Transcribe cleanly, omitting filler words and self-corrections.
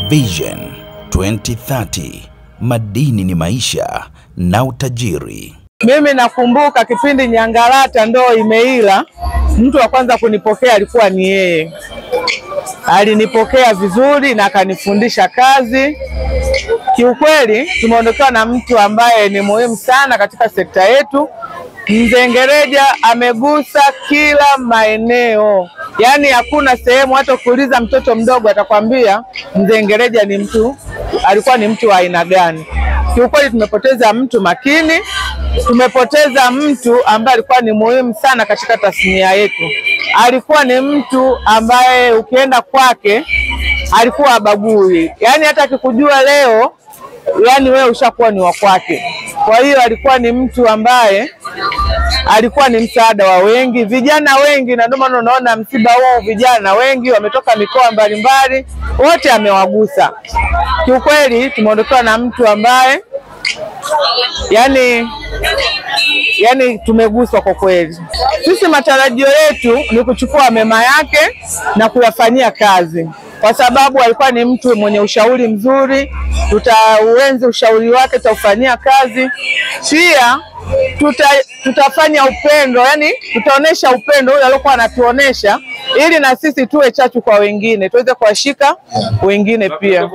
Vision 2030, madini ni maisha na utajiri. Mimi nakumbuka kipindi Nyangalata ndoo imeila, mtu wa kwanza kunipokea alikuwa ni yeye. Alinipokea vizuri na akanifundisha kazi. Kiukweli tumeondoka na mtu ambaye ni muhimu sana katika sekta yetu. Mzee Ngereja amegusa kila maeneo. Yaani hakuna sehemu hata kuuliza mtoto mdogo atakwambia Mzee Ngereja ni mtu, alikuwa ni mtu wa aina gani. Kiukweli tumepoteza mtu makini, tumepoteza mtu ambaye alikuwa ni muhimu sana katika tasnia yetu. Alikuwa ni mtu ambaye ukienda kwake alikuwa habagui. Yaani hata akikujua leo, yaani wewe ushakuwa ni wa kwake. Kwa hiyo alikuwa ni mtu ambaye alikuwa ni msaada wa wengi, vijana wengi, na ndio maana unaona msiba huu vijana wengi wametoka mikoa mbalimbali, wote amewagusa. Kiukweli tumeondoka na mtu ambaye yani tumeguswa kwa kweli. Sisi matarajio yetu ni kuchukua mema yake na kuyafanyia kazi, kwa sababu alikuwa ni mtu mwenye ushauri mzuri. Tutauenzi ushauri wake, tutaufanyia kazi. Pia tutafanya upendo, yani tutaonesha upendo ule aliokuwa anatuonesha, ili na sisi tuwe chachu kwa wengine, tuweze kuwashika wengine pia.